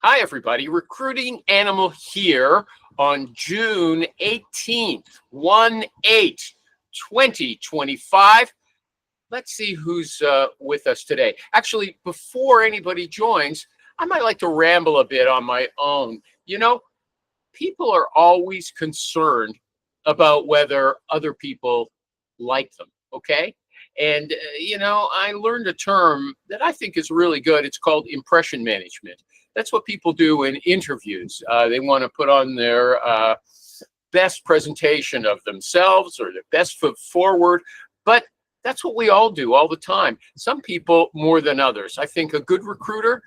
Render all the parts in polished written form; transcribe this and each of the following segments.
Hi, everybody. Recruiting Animal here on June 18th, 1/8/2025. Let's see who's with us today. Actually, before anybody joins, I might like to ramble a bit on my own. People are always concerned about whether other people like them, okay? And, I learned a term that I think is really good. It's called impression management. That's what people do in interviews. They want to put on their best presentation of themselves or their best foot forward. But that's what we all do all the time. Some people more than others. I think a good recruiter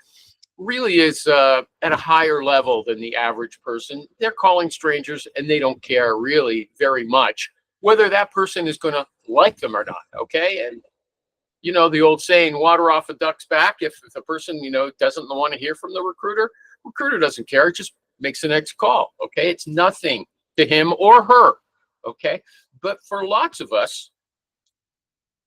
really is at a higher level than the average person. They're calling strangers and they don't care really very much whether that person is going to like them or not. Okay. And the old saying, water off a duck's back. If the person, doesn't want to hear from the recruiter doesn't care. It just makes the next call. Okay. It's nothing to him or her. Okay. But for lots of us,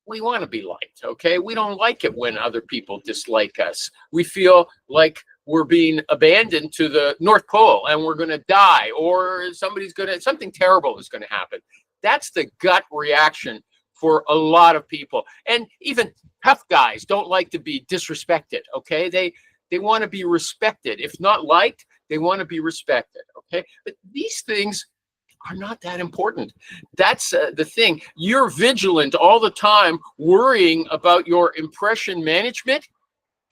we want to be liked, okay? We don't like it when other people dislike us. We feel like we're being abandoned to the North Pole and we're going to die, or something terrible is going to happen. That's the gut reaction for a lot of people. And even tough guys don't like to be disrespected, okay? They want to be respected. If not liked, they want to be respected, okay? But these things are not that important. That's the thing. You're vigilant all the time, worrying about your impression management.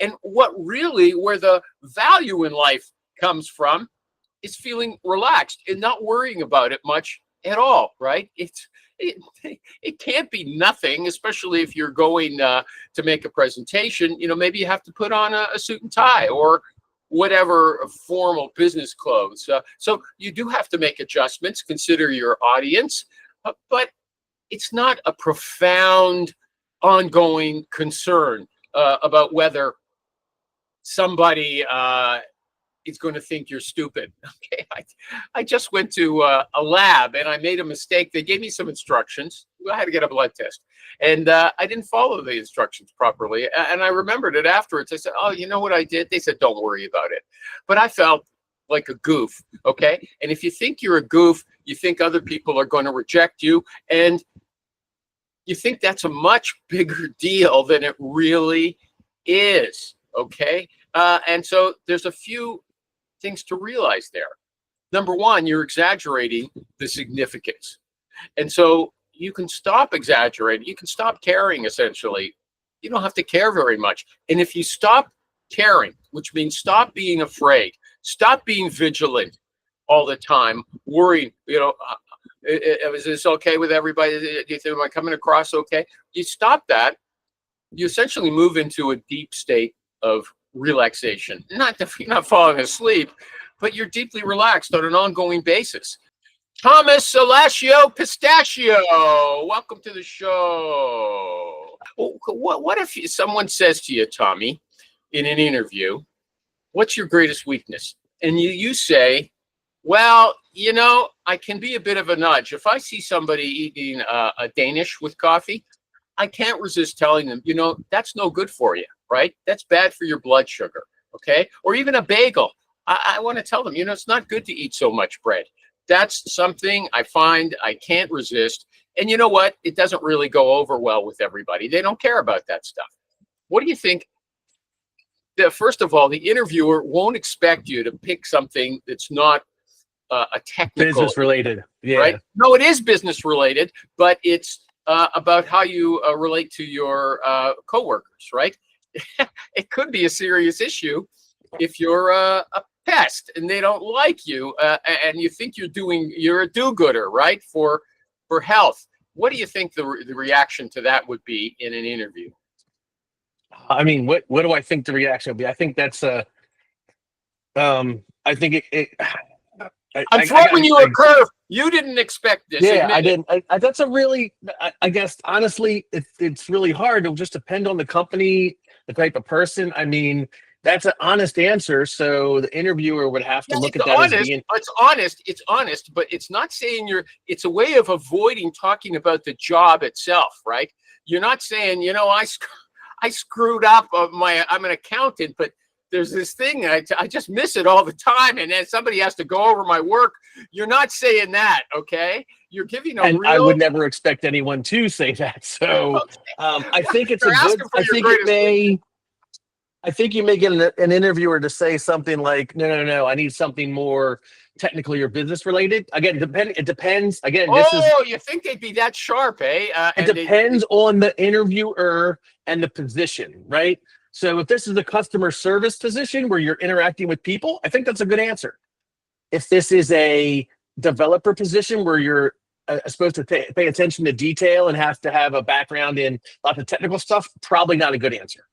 And where the value in life comes from is feeling relaxed and not worrying about it much at all, right? It can't be nothing, especially if you're going to make a presentation. Maybe you have to put on a suit and tie or whatever formal business clothes. So you do have to make adjustments, consider your audience, but it's not a profound, ongoing concern about whether somebody is going to think you're stupid. Okay, I just went to a lab and I made a mistake. They gave me some instructions. I had to get a blood test. And I didn't follow the instructions properly. And I remembered it afterwards. I said, oh, you know what I did? They said, don't worry about it. But I felt like a goof, okay? And if you think you're a goof, you think other people are going to reject you. And you think that's a much bigger deal than it really is, okay? And so there's a few things to realize there. Number one, you're exaggerating the significance. And so you can stop exaggerating. You can stop caring, essentially. You don't have to care very much. And if you stop caring, which means stop being afraid, stop being vigilant all the time, worrying, is this okay with everybody? Do you think, am I coming across okay? You stop that, you essentially move into a deep state of relaxation. Not that you're not falling asleep, but you're deeply relaxed on an ongoing basis. Thomas Salascio Pistachio, welcome to the show. What if someone says to you, Tommy, in an interview, what's your greatest weakness? And you say, well, I can be a bit of a nudge. If I see somebody eating a Danish with coffee, I can't resist telling them, that's no good for you, right? That's bad for your blood sugar, okay? Or even a bagel. I want to tell them, it's not good to eat so much bread. That's something I find I can't resist. And you know what? It doesn't really go over well with everybody. They don't care about that stuff. What do you think? First of all, the interviewer won't expect you to pick something that's not a technical. Business related. Yeah. Right? No, it is business related, but it's about how you relate to your coworkers, right? It could be a serious issue if you're a pest and they don't like you and you think you're a do-gooder, right? For health. What do you think the reaction to that would be in an interview? I mean, what do I think the reaction would be? I think that's I think I'm throwing you a curve. You didn't expect this. Yeah, I didn't. That's a really, I guess, honestly, it's really hard. It'll just depend on the company, the type of person. I mean, that's an honest answer. So the interviewer would have to look at that as being. It's honest, but it's not saying it's a way of avoiding talking about the job itself, right? You're not saying, I screwed up. I'm an accountant, but there's this thing I just miss it all the time, and then somebody has to go over my work. You're not saying that, okay? You're giving a And I real. would never expect anyone to say that. So I think it's You're a good. asking for I your think it greatest may. I think you may get an interviewer to say something like, "No, no, no, I need something more technically or business related." Again, it depends. Again, Oh, you think they'd be that sharp, eh? it depends on the interviewer and the position, right? So if this is a customer service position where you're interacting with people, I think that's a good answer. If this is a developer position where you're supposed to pay attention to detail and have to have a background in lots of technical stuff, probably not a good answer.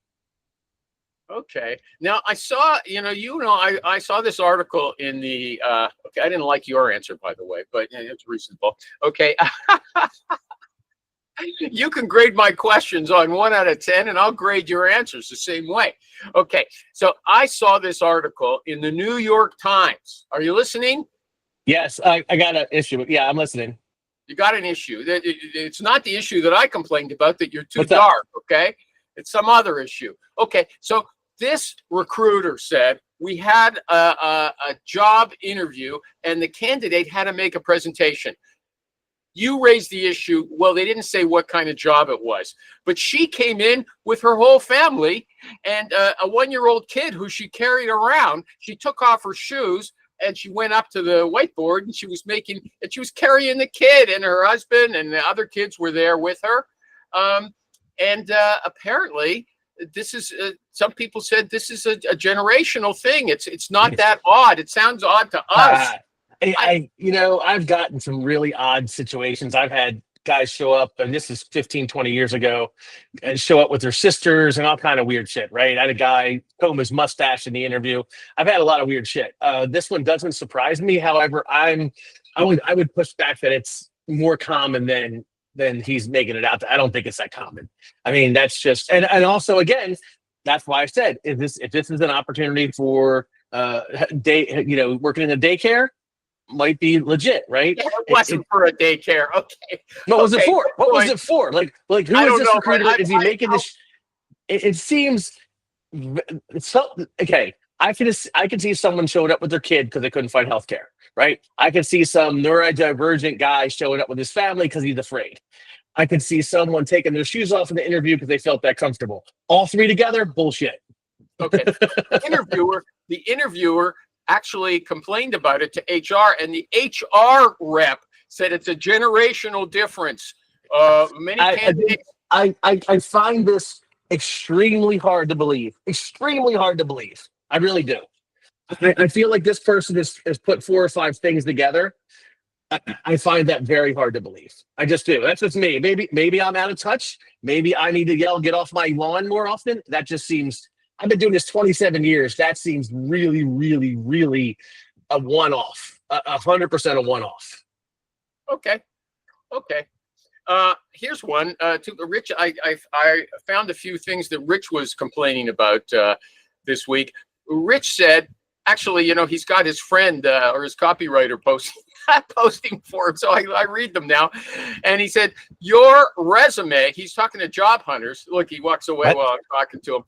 Okay. Now I saw, I saw this article in the. Okay, I didn't like your answer, by the way, but it's reasonable. Okay. You can grade my questions on 1 out of 10, and I'll grade your answers the same way. Okay. So I saw this article in the New York Times. Are you listening? Yes, I got an issue. Yeah, I'm listening. You got an issue. It's not the issue that I complained about, that you're too What's up? dark. Okay. It's some other issue. Okay. So this recruiter said we had a job interview and the candidate had to make a presentation. You raised the issue. Well, they didn't say what kind of job it was, but she came in with her whole family and a 1-year-old kid who she carried around. She took off her shoes and she went up to the whiteboard and she was carrying the kid, and her husband and the other kids were there with her. Apparently this is, some people said this is a generational thing. It's not that odd. It sounds odd to us. I've gotten some really odd situations. I've had guys show up, and this is 15, 20 years ago, and show up with their sisters and all kind of weird shit, right? I had a guy comb his mustache in the interview. I've had a lot of weird shit. This one doesn't surprise me. However, I would push back that it's more common than he's making it out. I don't think it's that common. I mean, that's just, and also again, that's why I said, if this is an opportunity for working in a daycare, might be legit, right? Yeah, it wasn't for a daycare. Okay. What was it Okay, for? good What was point. it for? Like who I is don't this know, recruiter? but Is he making this? It seems so okay. I can see someone showing up with their kid because they couldn't find healthcare, right? I can see some neurodivergent guy showing up with his family because he's afraid. I could see someone taking their shoes off in the interview because they felt that comfortable. All three together, bullshit. Okay. The interviewer actually complained about it to HR, and the HR rep said it's a generational difference. Many candidates. I find this extremely hard to believe. Extremely hard to believe. I really do. I feel like this person has put 4 or 5 things together. I find that very hard to believe. I just do. That's just me. Maybe I'm out of touch. Maybe I need to get off my lawn more often. That just seems. I've been doing this 27 years. That seems really, really, really a one-off. 100% a one-off. Okay. Here's one to Rich. I found a few things that Rich was complaining about this week. Rich said, actually, he's got his friend or his copywriter posting for him. So I read them now. And he said, your resume, he's talking to job hunters. Look, he walks away while I'm talking to him.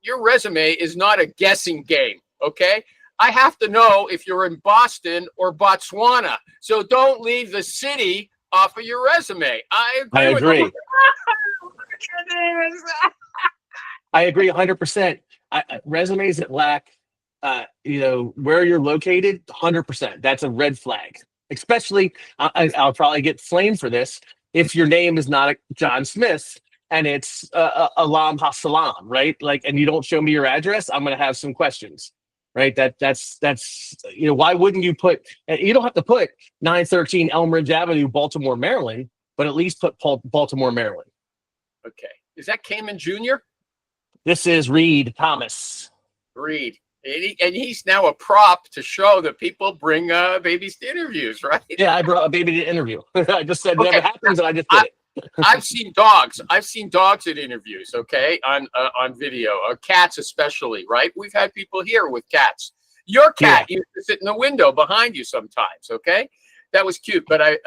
Your resume is not a guessing game. Okay. I have to know if you're in Boston or Botswana. So don't leave the city off of your resume. I agree. I agree 100%. Resumes that lack, where you're located, 100%. That's a red flag. Especially, I'll probably get flamed for this if your name is not John Smith and it's Alam Hassalam, right? Like, and you don't show me your address, I'm going to have some questions, right? That's why wouldn't you put? You don't have to put 913 Elm Ridge Avenue, Baltimore, Maryland, but at least put Baltimore, Maryland. Okay, is that Cayman Jr.? This is Reed Thomas. Reed. And he's now a prop to show that people bring babies to interviews, right? Yeah, I brought a baby to interview. I just said it never happens, and I just did it. I've seen dogs. I've seen dogs at interviews, okay, on video, cats especially, right? We've had people here with cats. Your cat used to sit in the window behind you sometimes, okay? That was cute, but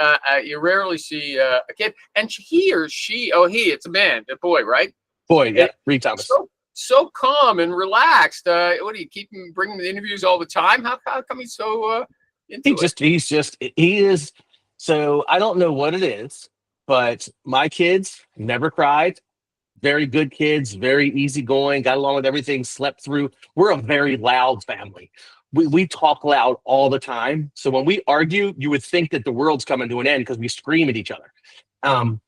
you rarely see a kid. And he or she, it's a man, a boy, right? Boy, yeah, Reed Thomas. so calm and relaxed. What do you keep him bringing the interviews all the time? How come he's so into it? He is. So I don't know what it is, but my kids never cried. Very good kids, very easygoing, got along with everything, slept through. We're a very loud family. We talk loud all the time. So when we argue, you would think that the world's coming to an end because we scream at each other. Um,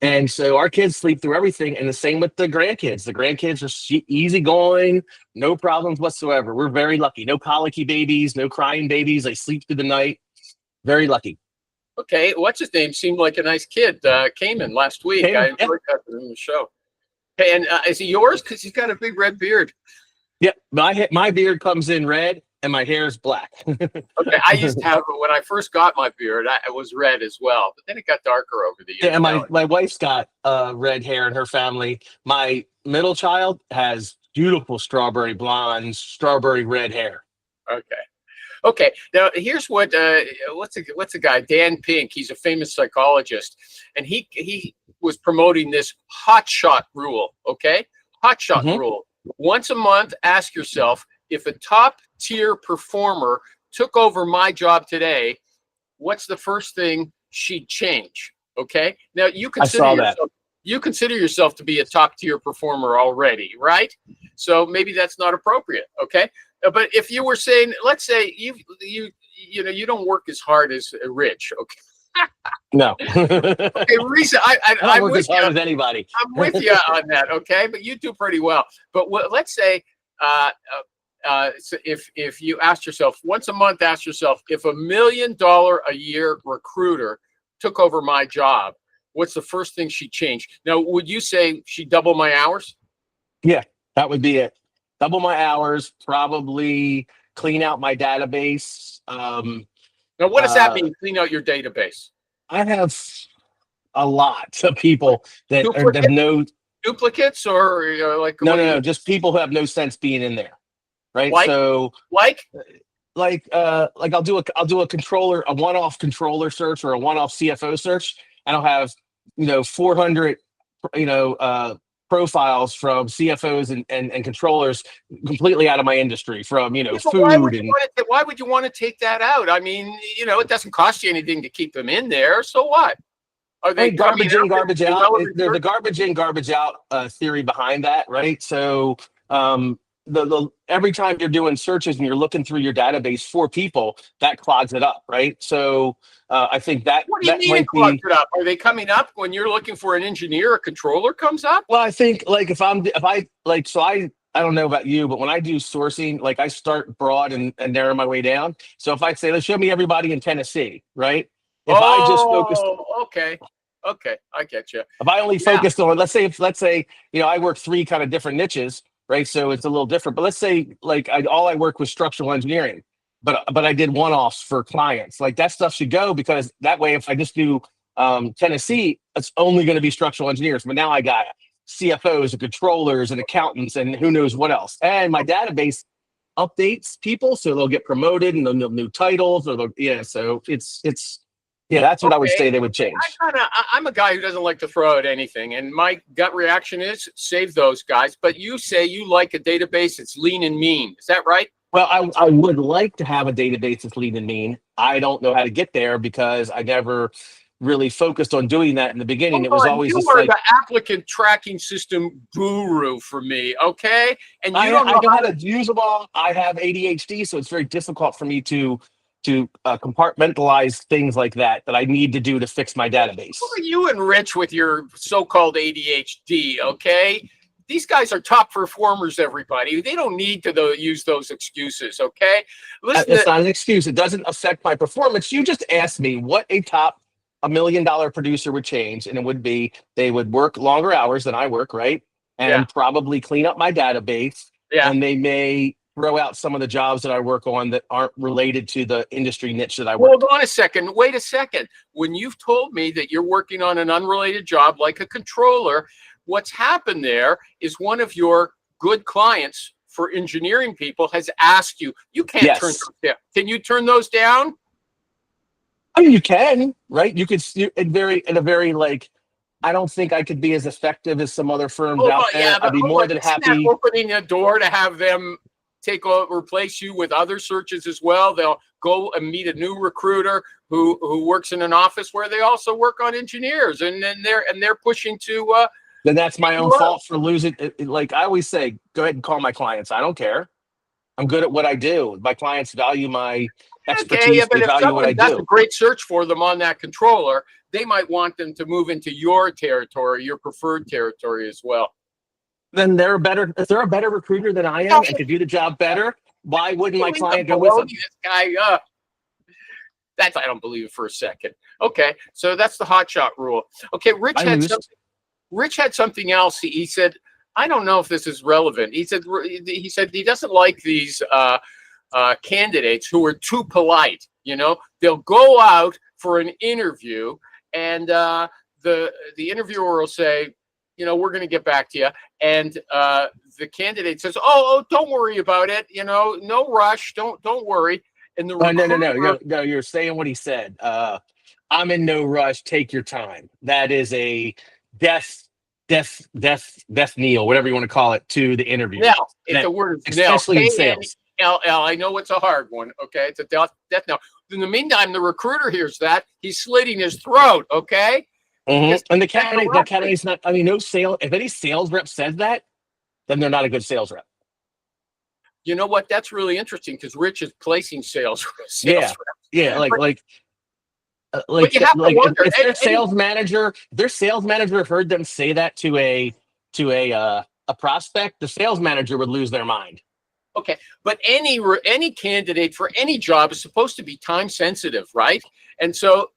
and so our kids sleep through everything, and the same with the grandkids. The grandkids are easygoing, no problems whatsoever. We're very lucky. No colicky babies, no crying babies. They sleep through the night. Very lucky. Okay, what's his name? Seemed like a nice kid. Came in last week. Came, I yeah. enjoyed that in the show. Hey, and is he yours? Because he's got a big red beard. Yeah, my beard comes in red and my hair is black. Okay, I used to have it when I first got my beard. It was red as well, but then it got darker over the years. Yeah, and my wife's got red hair in her family. My middle child has beautiful strawberry blonde, strawberry red hair. Okay. Now here's what's a guy, Dan Pink. He's a famous psychologist, and he was promoting this hot shot rule. Okay, hot shot rule. Once a month, ask yourself, if a top tier performer took over my job today, what's the first thing she'd change? Okay. Now you consider yourself to be a top tier performer already, right? So maybe that's not appropriate. Okay. But if you were saying, let's say you don't work as hard as Rich. Okay. No. Okay, Risa, I don't work as hard as anybody. I'm with you on that. Okay, but you do pretty well. But let's say, so if you asked yourself once a month, ask yourself, if $1 million a year recruiter took over my job, what's the first thing she'd change? Now, would you say she'd double my hours? Yeah, that would be it. Double my hours, probably clean out my database. Now, what does that mean? Clean out your database? I have a lot of people that have no duplicates, or no, just people who have no sense being in there, right? Like I'll do a controller, a one-off controller search or a one-off CFO search, and I'll have 400 profiles from CFOs and controllers completely out of my industry, from food. Why would you want to take that out? I mean, it doesn't cost you anything to keep them in there. So what? Are they garbage in, garbage out? There's a garbage in, garbage out theory behind that, right? So the every time you're doing searches and you're looking through your database for people, that clogs it up, right? So I think that what do you mean it clogs it up? Are they coming up when you're looking for an engineer? A controller comes up? Well, I think I don't know about you, but when I do sourcing, I start broad and narrow my way down. So if I say, let's show me everybody in Tennessee, right? If I just focused. Okay, I get you. If I only focused on, let's say, I work 3 kind of different niches, right? So it's a little different. But let's say all I work with structural engineering, but I did one-offs for clients. That stuff should go, because that way, if I just do Tennessee, it's only going to be structural engineers. But now I got CFOs and controllers and accountants and who knows what else. And my database updates people, so they'll get promoted and they'll have new titles. So it's. Yeah, that's what I would say they would change. I'm a guy who doesn't like to throw out anything, and my gut reaction is save those guys. But you say you like a database that's lean and mean. Is that right? Well, I would like to have a database that's lean and mean. I don't know how to get there because I never really focused on doing that in the beginning. It was always you are the applicant tracking system guru for me, okay? And I don't know how to use them all. I have ADHD, so it's very difficult for me to compartmentalize things like that I need to do to fix my database. Who are you and Rich with your so-called ADHD, okay? These guys are top performers, everybody. They don't need to use those excuses, okay? It's not an excuse. It doesn't affect my performance. You just asked me what a top $1 million producer would change, and it would be they would work longer hours than I work, right? And probably clean up my database. Yeah. And they may throw out some of the jobs that I work on that aren't related to the industry niche that I work. Hold on a second. Wait a second. When you've told me that you're working on an unrelated job like a controller, what's happened there is one of your good clients for engineering people has asked you, you can't turn those down. Can you turn those down? I mean, you can, right? You could in a very I don't think I could be as effective as some other firms Oh, out but there. yeah, I'd but be hold more on, than isn't that happy. opening a door to have them replace you with other searches as well? They'll go and meet a new recruiter who works in an office where they also work on engineers, and then they're pushing to Then that's my take own you up. fault for losing. Like I always say, go ahead and call my clients. I don't care. I'm good at what I do. My clients value my Okay, yeah, expertise. but They if value what I someone does a do. great search for them on that controller, they might want them to move into your territory, your preferred territory as well. Then they're better. If they're a better recruiter than I am and could do the job better, why wouldn't my client go with them? This guy, that's I don't believe it for a second. Okay, so that's the hot shot rule. Okay, I lose. Rich had something else. He said, I don't know if this is relevant. He said he doesn't like these candidates who are too polite. You know, they'll go out for an interview, and the interviewer will say, you know, we're going to get back to you, and the candidate says, oh, don't worry about it. You know, no rush. Don't worry. And the No. You're saying what he said. I'm in no rush. Take your time. That is a death kneel, whatever you want to call it, to the interview. Now, if the word is nail, especially in sales. K-N-L-L, I know it's a hard one. Okay, it's a death knell. In the meantime, the recruiter hears that he's slitting his throat. Okay, and the candidate's not. I mean, no sale. If any sales rep says that, then they're not a good sales rep. You know what? That's really interesting because Rich is placing sales reps. Yeah, like But you have to wonder if their sales manager heard them say that to a prospect, the sales manager would lose their mind. Okay, but any candidate for any job is supposed to be time sensitive, right? And so,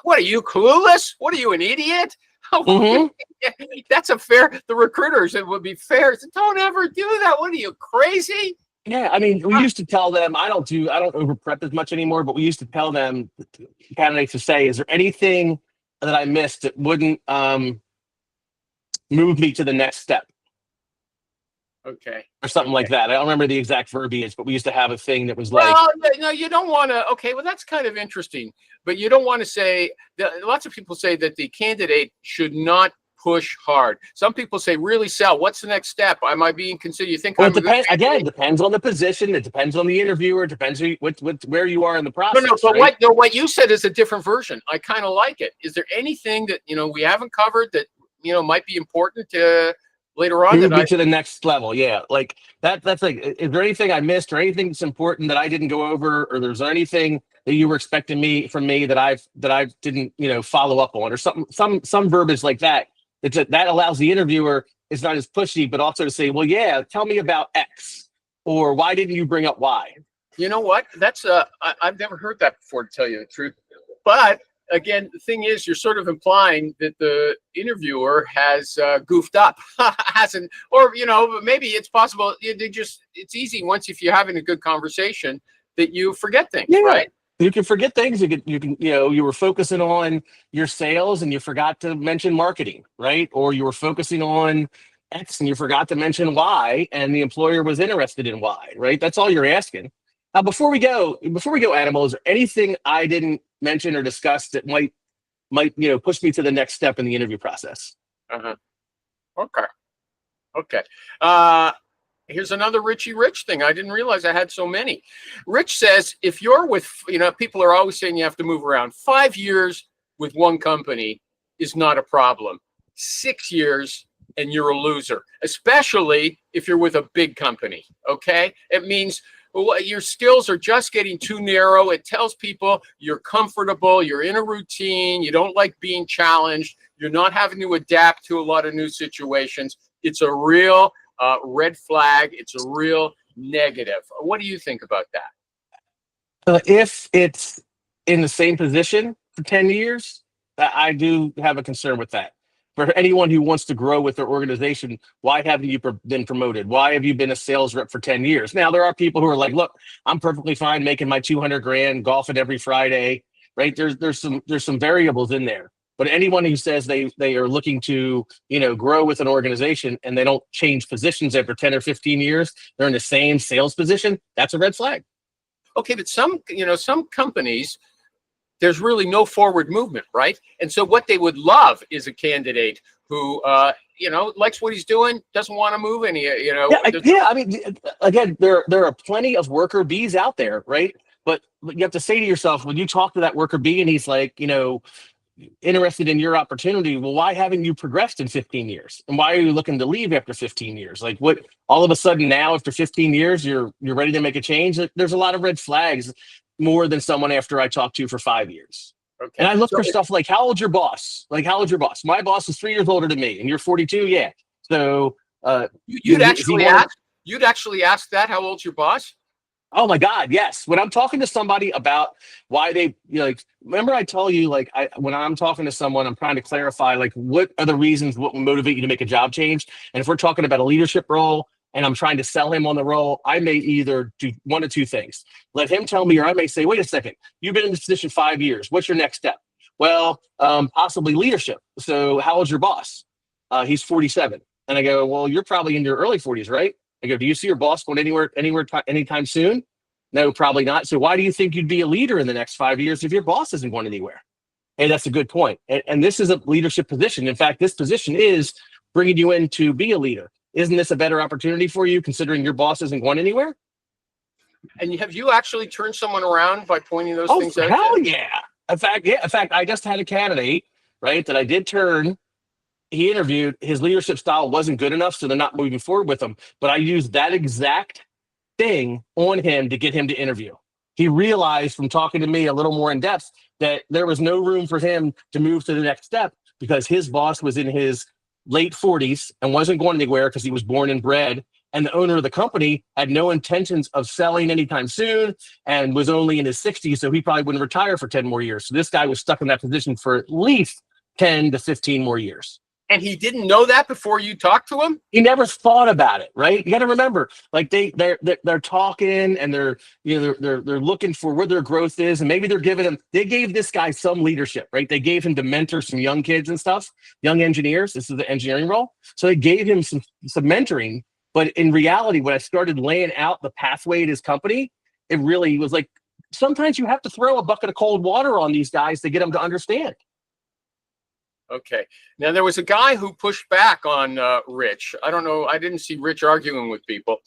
what are you, clueless? What are you, an idiot? That's a fair. The recruiters, it would be fair. Don't ever do that. What are you, crazy? Yeah, I mean, we used to tell them. I don't over prep as much anymore, but we used to tell them, candidates, to say, is there anything that I missed that wouldn't move me to the next step? Okay. Or something like that. I don't remember the exact verbiage, but we used to have a thing that was like, well, no, you don't want to. Okay, well, that's kind of interesting, but you don't want to say that. Lots of people say that the candidate should not push hard. Some people say, really sell. What's the next step? Am I being considered? You think? Well, it depends on the position. It depends on the interviewer. It depends where you are in the process. No, but what you said is a different version. I kind of like it. Is there anything that we haven't covered that might be important to later on? Move to the next level. Yeah, like that. That's like, is there anything I missed, or anything that's important that I didn't go over, or there's anything that you were expecting from me that I didn't follow up on, or some verbiage like that. That allows the interviewer, it's not as pushy, but also to say, well, yeah, tell me about X, or why didn't you bring up Y? You know what? That's I've never heard that before, to tell you the truth. But again, the thing is, you're sort of implying that the interviewer has goofed up, hasn't, or maybe it's possible. It's easy once, if you're having a good conversation, that you forget things, right? You can forget things. You were focusing on your sales and you forgot to mention marketing, right? Or you were focusing on X and you forgot to mention Y, and the employer was interested in Y, right? That's all you're asking. Now, before we go, Animal, is there anything I didn't mention or discuss that might push me to the next step in the interview process? Okay. Here's another Richie Rich thing. I didn't realize I had so many. Rich says, if you're with, people are always saying you have to move around. 5 years with one company is not a problem. 6 years and you're a loser, especially if you're with a big company. Okay. It means your skills are just getting too narrow. It tells people you're comfortable, you're in a routine, you don't like being challenged, you're not having to adapt to a lot of new situations. It's a real red flag. It's a real negative. What do you think about that? If it's in the same position for 10 years, I do have a concern with that. For anyone who wants to grow with their organization, why haven't you been promoted? Why have you been a sales rep for 10 years? Now, there are people who are like, look, I'm perfectly fine making my 200 grand, golfing every Friday, right? There's some variables in there. But anyone who says they are looking to, grow with an organization and they don't change positions after 10 or 15 years, they're in the same sales position, that's a red flag. Okay, but some companies there's really no forward movement, right? And so what they would love is a candidate who, likes what he's doing, doesn't want to move any, Yeah. I mean, again, there are plenty of worker bees out there, right? But you have to say to yourself, when you talk to that worker bee and he's like, interested in your opportunity, well, why haven't you progressed in 15 years? And why are you looking to leave after 15 years? Like, what, all of a sudden now after 15 years, you're ready to make a change? There's a lot of red flags more than someone after I talked to for 5 years. Okay. And I look for stuff like, how old's your boss? Like, how old's your boss? My boss is 3 years older than me, and you're 42. Yeah. So you'd actually ask that, how old's your boss? oh my God, yes. When I'm talking to somebody about why they, remember I tell you, when I'm talking to someone, I'm trying to clarify, like, what are the reasons, what will motivate you to make a job change? And if we're talking about a leadership role and I'm trying to sell him on the role, I may either do one of two things. Let him tell me, or I may say, wait a second, you've been in this position 5 years. What's your next step? Well, possibly leadership. So how old's your boss? He's 47. And I go, well, you're probably in your early 40s, right? I go, do you see your boss going anywhere anytime soon? No, probably not. So why do you think you'd be a leader in the next 5 years if your boss isn't going anywhere? Hey, that's a good point. And this is a leadership position. In fact, this position is bringing you in to be a leader. Isn't this a better opportunity for you considering your boss isn't going anywhere? And have you actually turned someone around by pointing those things out? Hell yeah. In fact, I just had a candidate, right, that I did turn. He interviewed, his leadership style wasn't good enough, so they're not moving forward with him. But I used that exact thing on him to get him to interview. He realized from talking to me a little more in depth that there was no room for him to move to the next step because his boss was in his late 40s and wasn't going anywhere because he was born and bred. And the owner of the company had no intentions of selling anytime soon and was only in his 60s. So he probably wouldn't retire for 10 more years. So this guy was stuck in that position for at least 10 to 15 more years. And he didn't know that before you talked to him? He never thought about it, right? You got to remember, like they're talking and they're looking for where their growth is, and maybe they gave this guy some leadership, right? They gave him to mentor some young kids and stuff, young engineers. This is the engineering role, so they gave him some mentoring. But in reality, when I started laying out the pathway at his company, it really was like sometimes you have to throw a bucket of cold water on these guys to get them to understand. Okay. Now, there was a guy who pushed back on Rich. I don't know. I didn't see Rich arguing with people.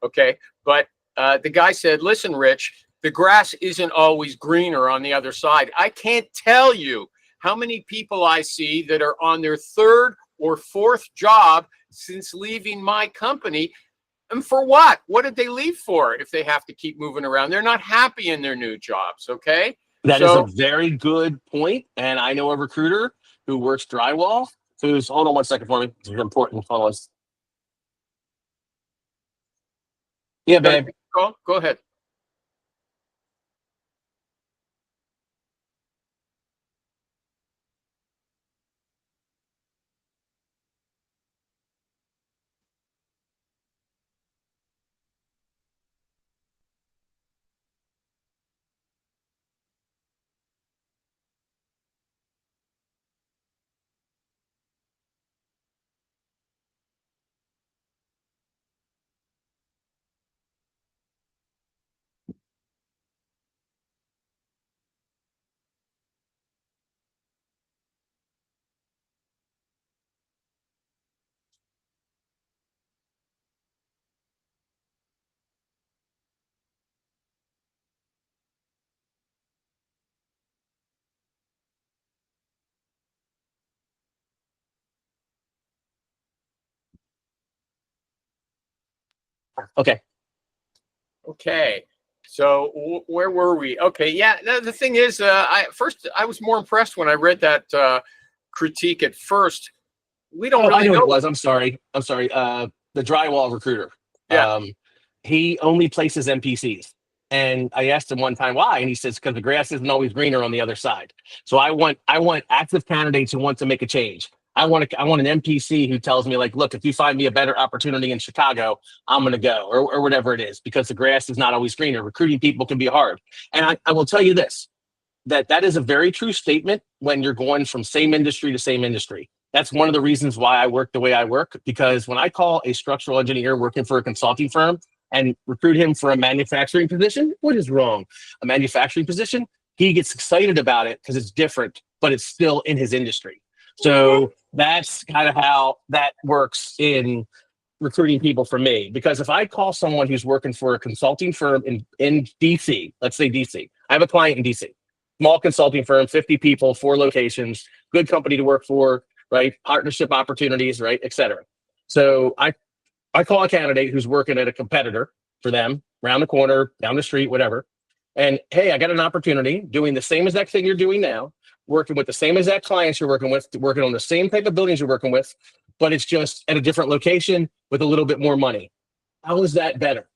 Okay. But the guy said, listen, Rich, the grass isn't always greener on the other side. I can't tell you how many people I see that are on their third or fourth job since leaving my company. And for what? What did they leave for if they have to keep moving around? They're not happy in their new jobs. Okay. That is a very good point. And I know a recruiter who works drywall, hold on one second for me. It's important. Hold on. Yeah, babe. Go ahead. Okay. So where were we? Okay. Yeah. The thing is, I was more impressed when I read that critique at first. We don't really I know know what it was. I'm sorry. The drywall recruiter. Yeah. He only places NPCs. And I asked him one time why, and he says because the grass isn't always greener on the other side. So I want active candidates who want to make a change. I want an NPC who tells me, like, look, if you find me a better opportunity in Chicago, I'm going to go, or whatever it is, because the grass is not always greener. Recruiting people can be hard. And I will tell you this, that is a very true statement when you're going from same industry to same industry. That's one of the reasons why I work the way I work, because when I call a structural engineer working for a consulting firm and recruit him for a manufacturing position, what is wrong? A manufacturing position, he gets excited about it because it's different, but it's still in his industry. So that's kind of how that works in recruiting people for me. Because if I call someone who's working for a consulting firm in DC, let's say DC, I have a client in DC, small consulting firm, 50 people, 4 locations, good company to work for, right? Partnership opportunities, right? Et cetera. So I call a candidate who's working at a competitor for them, around the corner, down the street, whatever. And hey, I got an opportunity doing the same exact thing you're doing now, working with the same exact clients you're working with, working on the same type of buildings you're working with, but it's just at a different location with a little bit more money. How is that better?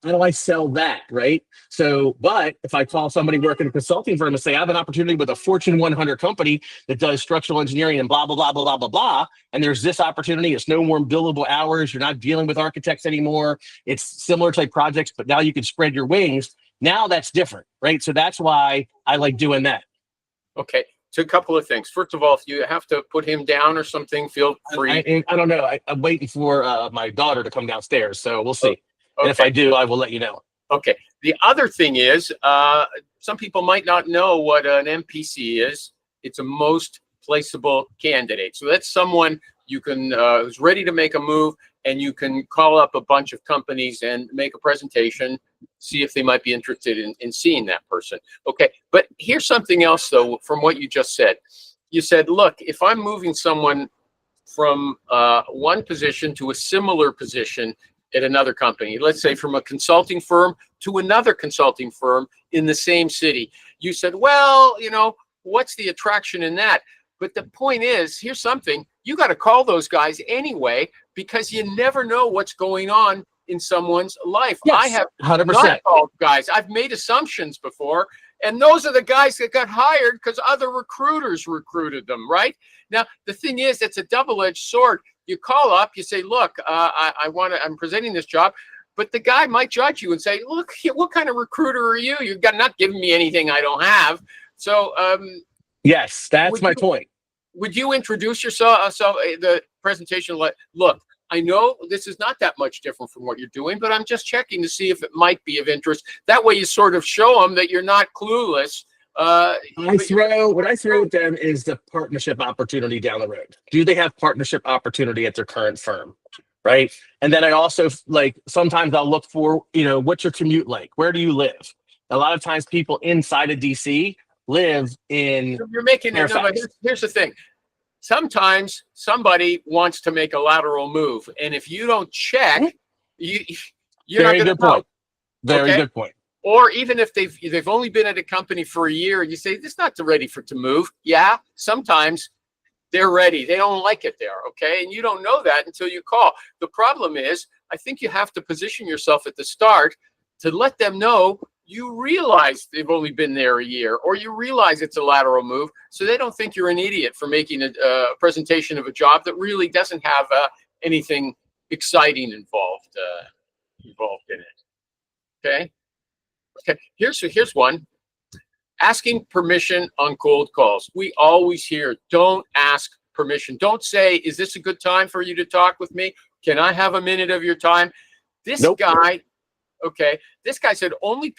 How do I sell that, right? So, but if I call somebody working in a consulting firm and say, I have an opportunity with a Fortune 100 company that does structural engineering and blah, blah, blah, blah, blah, blah, blah, and there's this opportunity, it's no more billable hours, you're not dealing with architects anymore, it's similar type projects, but now you can spread your wings. Now that's different, right? So that's why I like doing that. Okay. So a couple of things. First of all, if you have to put him down or something, feel free. I don't know. I'm waiting for my daughter to come downstairs, so we'll see. Okay. And if I do, I will let you know. Okay. The other thing is, some people might not know what an MPC is. It's a most placeable candidate. So that's someone you can who's ready to make a move, and you can call up a bunch of companies and make a presentation, see if they might be interested in seeing that person. Okay. But here's something else, though, from what you just said. You said, look, if I'm moving someone from one position to a similar position at another company, let's say from a consulting firm to another consulting firm in the same city, you said, well, what's the attraction in that? But the point is, here's something, you got to call those guys anyway, because you never know what's going on in someone's life. Yes, I have 100%. not called guys. I've made assumptions before, and those are the guys that got hired because other recruiters recruited them, right? Now, the thing is, it's a double-edged sword. You call up, you say, look, I'm presenting this job, but the guy might judge you and say, look, what kind of recruiter are you? You've got not giving me anything I don't have. So, yes, that's my point. Would you introduce yourself, the presentation? Look, I know this is not that much different from what you're doing, but I'm just checking to see if it might be of interest. That way you sort of show them that you're not clueless. What I throw at them is the partnership opportunity down the road. Do they have partnership opportunity at their current firm? Right. And then I also sometimes I'll look for, what's your commute like? Where do you live? A lot of times people inside of DC live in. You're making it. No, here's the thing. Sometimes somebody wants to make a lateral move, and if you don't check, you're not going to know. Very good point. Or even if they've only been at a company for a year, and you say, this is not ready to move. Yeah, sometimes they're ready. They don't like it there, okay? And you don't know that until you call. The problem is, I think you have to position yourself at the start to let them know you realize they've only been there a year, or you realize it's a lateral move, so they don't think you're an idiot for making a presentation of a job that really doesn't have anything exciting involved in it, okay? Okay, here's one. Asking permission on cold calls. We always hear, don't ask permission. Don't say, is this a good time for you to talk with me? Can I have a minute of your time? This guy said only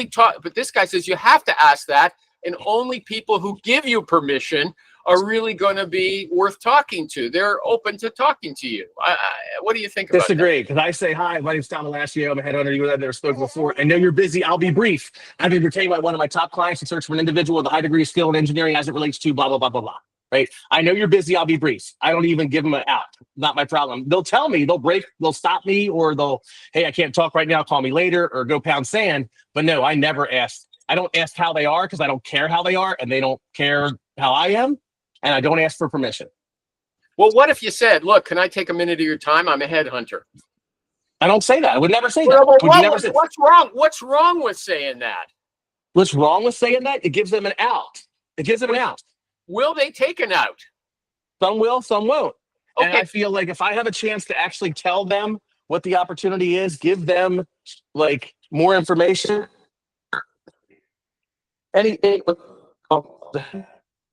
talk, but this guy says you have to ask that, and only people who give you permission are really going to be worth talking to. They're open to talking to you. What do you think about that? Disagree, because I say, hi, my name's Tom Alassio. I'm a headhunter. You and I've never spoken before. I know you're busy. I'll be brief. I've been retained by one of my top clients to search for an individual with a high degree of skill in engineering as it relates to blah, blah, blah, blah, blah. Right? I know you're busy. I'll be brief. I don't even give them an out. Not my problem. They'll tell me, they'll stop me, or hey, I can't talk right now. Call me later, or go pound sand. But no, I never ask. I don't ask how they are, because I don't care how they are, and they don't care how I am. And I don't ask for permission. Well, what if you said, look, can I take a minute of your time? I'm a headhunter. I don't say that. I would never say that. What's wrong? What's wrong with saying that? What's wrong with saying that? It gives them an out. Will they take an out? Some will, some won't. Okay. And I feel like if I have a chance to actually tell them what the opportunity is, give them more information. Anything.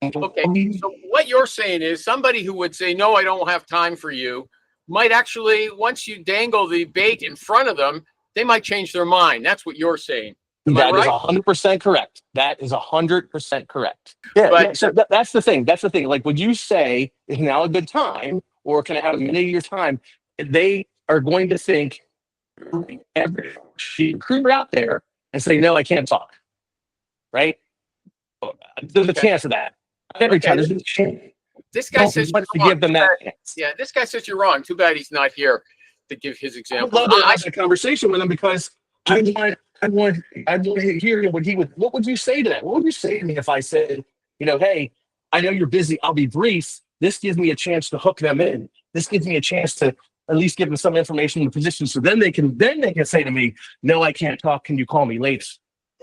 Okay, so what you're saying is somebody who would say, no, I don't have time for you, might actually, once you dangle the bait in front of them, they might change their mind. That's what you're saying. Am I That is right? 100% correct. That is 100% correct. Yeah. But Yeah, so that's the thing. That's the thing. Like, would you say is now a good time, or can I have a minute of your time? They are going to think every recruiter out there and say, no, I can't talk. Right? There's a okay, chance of that. Every time okay. there's a chance. This I guy don't says want to you're wrong. give them Too that bad. chance. Yeah, this guy says you're wrong. Too bad he's not here to give his I would examples. love to have a conversation with him because I want to hear what he would. What would you say to that? What would you say to me if I said, hey, I know you're busy. I'll be brief. This gives me a chance to hook them in. This gives me a chance to at least give them some information in the position, so then they can say to me, no, I can't talk. Can you call me later?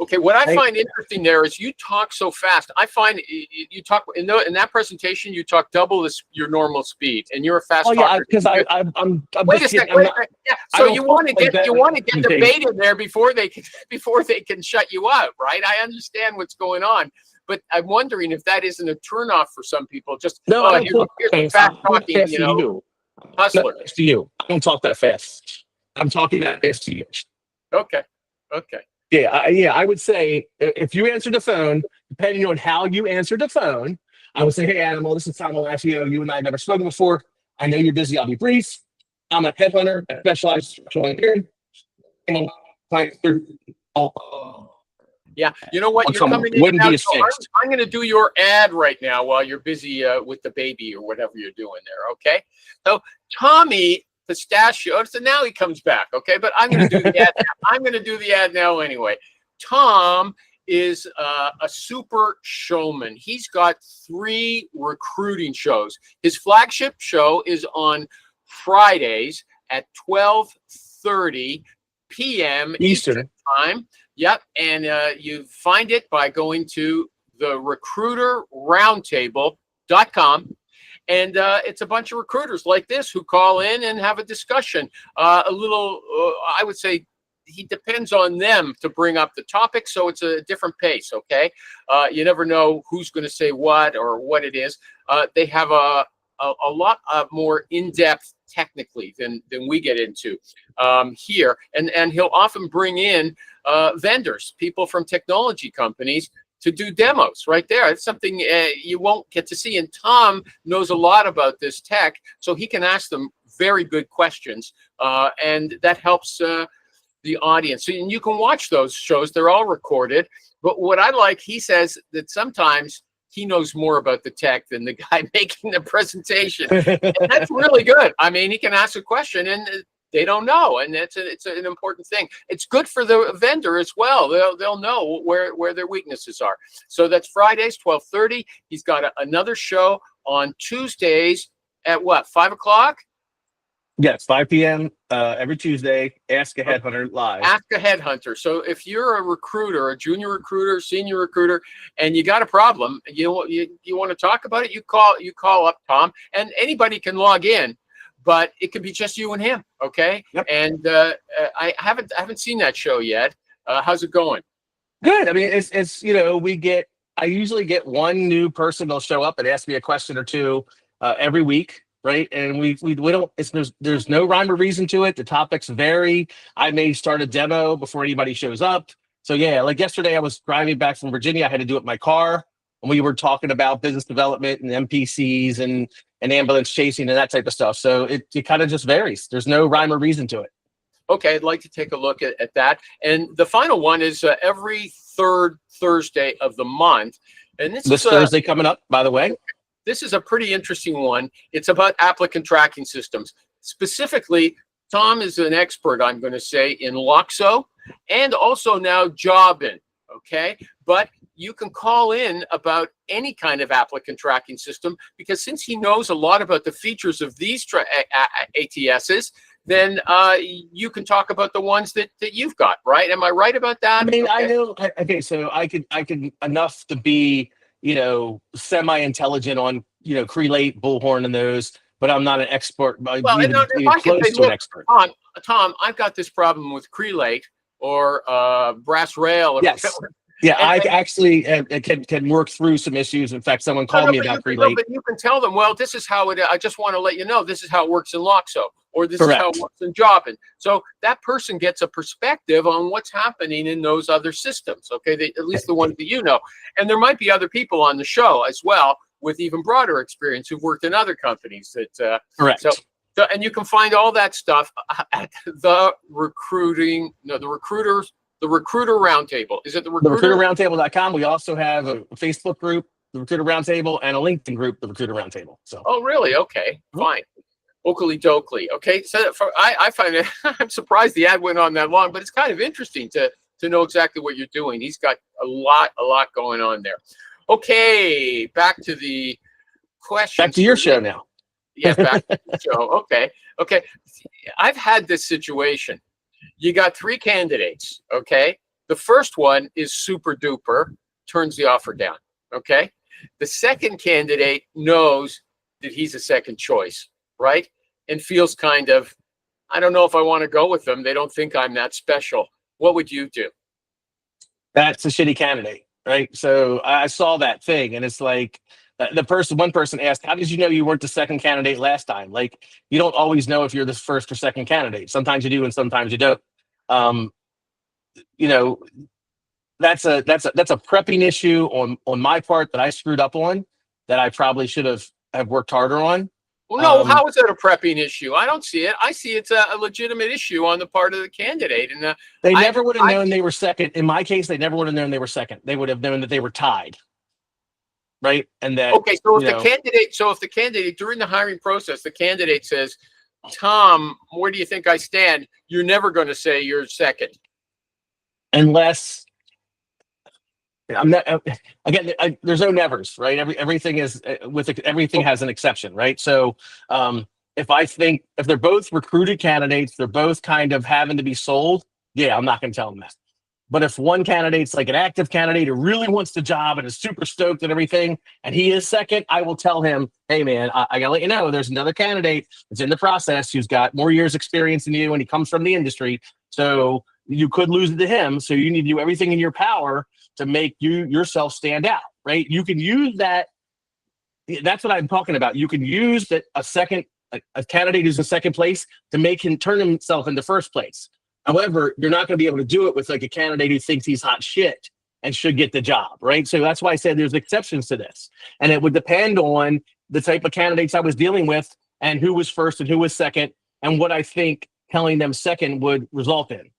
Okay, what I Right? find interesting there is you talk so fast. I find you talk in that presentation. You talk double your normal speed, and you're a fast Oh yeah, talker. because I'm Wait a just second. kidding. Wait a second. Yeah. I So don't you want to like get that you want to get thing. debate in there before they can shut you out, right? I understand what's going on, but I'm wondering if that isn't a turnoff for some people. Just No, I don't here's a talk fast I'm not talking, fast to you. hustler. Not fast to you. I don't talk that fast. I'm talking that fast to you. Okay, okay. Yeah, I would say if you answer the phone, depending on how you answer the phone, I would say, hey, Animal, this is Tom Alacio. You and I have never spoken before. I know you're busy. I'll be brief. I'm a headhunter. I specialize in social engineering. And clients through Yeah, you know what? You're someone. coming in Wouldn't and be out. as So fast. I'm going to do your ad right now while you're busy with the baby or whatever you're doing there. Okay. So Tommy Pistachio. So now he comes back. Okay, but I'm going to do the ad. I'm going to do the ad now anyway. Tom is a super showman. He's got 3 recruiting shows. His flagship show is on Fridays at 12:30 p.m. Eastern time. Yep, and you find it by going to the recruiterroundtable.com. And it's a bunch of recruiters like this who call in and have a discussion. I would say he depends on them to bring up the topic, so it's a different pace, okay? You never know who's going to say what or what it is. They have a lot more in-depth technically than we get into here. And he'll often bring in vendors, people from technology companies to do demos right there. It's something you won't get to see. And Tom knows a lot about this tech, so he can ask them very good questions. And that helps the audience. So, and you can watch those shows. They're all recorded. But what I like, he says that sometimes he knows more about the tech than the guy making the presentation. And that's really good. I mean, he can ask a question and they don't know, and it's an important thing. It's good for the vendor as well. They'll know where their weaknesses are. So that's Fridays, 12:30. He's got another show on Tuesdays at what, 5 o'clock? Yes, 5 p.m. Every Tuesday. Ask a Headhunter live. Ask a Headhunter. So if you're a recruiter, a junior recruiter, senior recruiter, and you got a problem, you want to talk about it, you call up Tom, and anybody can log in. But it could be just you and him, okay? Yep. And I haven't seen that show yet. How's it going? Good. I mean, it's I usually get one new person that'll show up and ask me a question or two every week, right? And we don't. There's no rhyme or reason to it. The topics vary. I may start a demo before anybody shows up. So yeah, like yesterday, I was driving back from Virginia. I had to do it in my car, and we were talking about business development and MPCs and ambulance chasing and that type of stuff. So it kind of just varies. There's no rhyme or reason to it. Okay, I'd like to take a look at that. And the final one is every third Thursday of the month. And this Thursday coming up, by the way. This is a pretty interesting one. It's about applicant tracking systems. Specifically, Tom is an expert, I'm going to say, in Loxo and also now Jobin, okay? But you can call in about any kind of applicant tracking system, because since he knows a lot about the features of these ATSs, then you can talk about the ones that you've got, right? Am I right about that? I mean, okay. I know. Okay, so I could enough to be, semi-intelligent on, Crelate, Bullhorn, and those, but I'm not an expert. Well, even if I could close say, to an look, expert. Tom, I've got this problem with Crelate or Brass Rail. Or Yes. Yeah, And, I actually can work through some issues. In fact, someone called me about pretty late. but you can tell them, well, this is how it. I just want to let you know this is how it works in Loxo, or this is how it Correct. works in Jobin. So that person gets a perspective on what's happening in those other systems. Okay, at least the ones that you know, and there might be other people on the show as well with even broader experience who've worked in other companies. That Correct. So, and you can find all that stuff at the recruiter roundtable. Is it the recruiter? TheRecruiterRoundtable.com. We also have a Facebook group, the Recruiter Roundtable, and a LinkedIn group, the Recruiter Roundtable. So. Oh, really? Okay, fine. Oakley dokley. Okay, so I find it. I'm surprised the ad went on that long, but it's kind of interesting to know exactly what you're doing. He's got a lot going on there. Okay, back to the question. Back to your show now. Yeah, back to the show. Okay. I've had this situation. You got 3 candidates, okay? The first one is super duper, turns the offer down, okay? The second candidate knows that he's a second choice, right? And feels kind of, I don't know if I want to go with them. They don't think I'm that special. What would you do? That's a shitty candidate, right? So I saw that thing, and it's like one person asked, "How did you know you weren't the second candidate last time?" Like, you don't always know if you're the first or second candidate. Sometimes you do, and sometimes you don't. You know, that's a prepping issue on my part that I screwed up on, that I probably should have worked harder on. Well, no, how is it a prepping issue? I don't see it. I see it's a legitimate issue on the part of the candidate. And they never would have known they were second. In my case, they never would have known they were second. They would have known that they were tied. Right. And that, okay. So if the candidate during the hiring process, the candidate says, Tom, where do you think I stand? You're never going to say you're second. Unless I'm not, again, there's no nevers, right? Everything is everything has an exception, right? So if they're both recruited candidates, they're both kind of having to be sold. Yeah, I'm not going to tell them that. But if one candidate's like an active candidate who really wants the job and is super stoked and everything, and he is second, I will tell him, hey, man, I got to let you know there's another candidate that's in the process who's got more years experience than you, and he comes from the industry. So you could lose it to him. So you need to do everything in your power to make yourself stand out, right? You can use that. That's what I'm talking about. You can use that a candidate who's in second place to make him turn himself into first place. However, you're not going to be able to do it with like a candidate who thinks he's hot shit and should get the job, right? So that's why I said there's exceptions to this. And it would depend on the type of candidates I was dealing with and who was first and who was second and what I think telling them second would result in.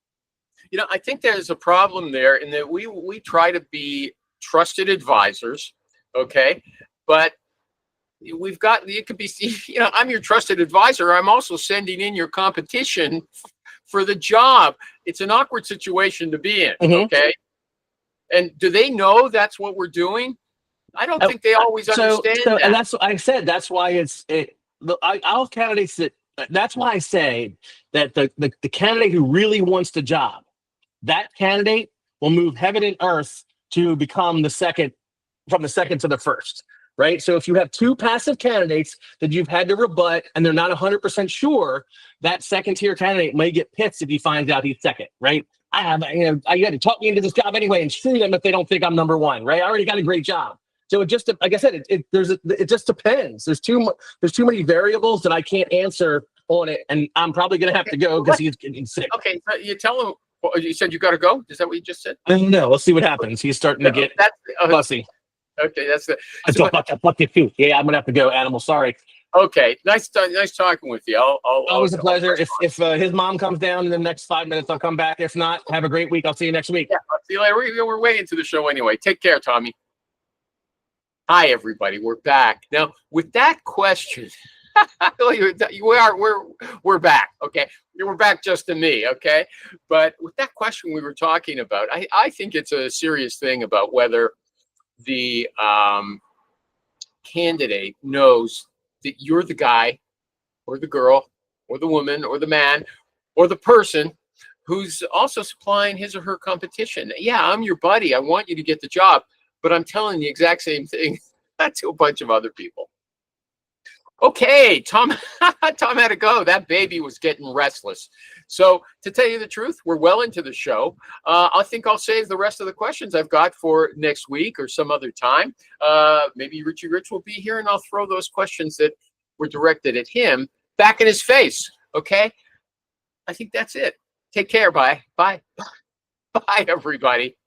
You know, I think there's a problem there in that we try to be trusted advisors, okay? But it could be, I'm your trusted advisor. I'm also sending in your competition for the job. It's an awkward situation to be in, okay? And do they know that's what we're doing? I don't think they always understand that. And that's what I said. That's why all candidates that's why I say that the candidate who really wants the job, that candidate will move heaven and earth to become the second, from the second to the first. Right. So if you have 2 passive candidates that you've had to rebut and they're not 100% sure, that second tier candidate may get pissed if he finds out he's second. Right. I had to talk me into this job anyway and screw them if they don't think I'm number one. Right. I already got a great job. So it just, like I said, it just depends. There's too many variables that I can't answer on it. And I'm probably going to have to go because he's getting sick. Okay. You tell him, you said you got to go. Is that what you just said? I don't know. We'll see what happens. He's starting to get fussy. Okay, that's the. Yeah, I'm gonna have to go. Animal, sorry. Okay, nice talking with you. Always a pleasure. If his mom comes down in the next 5 minutes, I'll come back. If not, have a great week. I'll see you next week. Yeah, I'll see you later. We're way into the show anyway. Take care, Tommy. Hi, everybody. We're back now with that question. We're back. Okay, we're back just to me. Okay, but with that question we were talking about, I think it's a serious thing about whether the candidate knows that you're the guy or the girl or the woman or the man or the person who's also supplying his or her competition. Yeah, I'm your buddy. I want you to get the job, but I'm telling the exact same thing to a bunch of other people. Okay, Tom had to go. That baby was getting restless. So to tell you the truth, we're well into the show. I think I'll save the rest of the questions I've got for next week or some other time. Maybe Richie Rich will be here, and I'll throw those questions that were directed at him back in his face. Okay? I think that's it. Take care. Bye. Bye. Bye, everybody.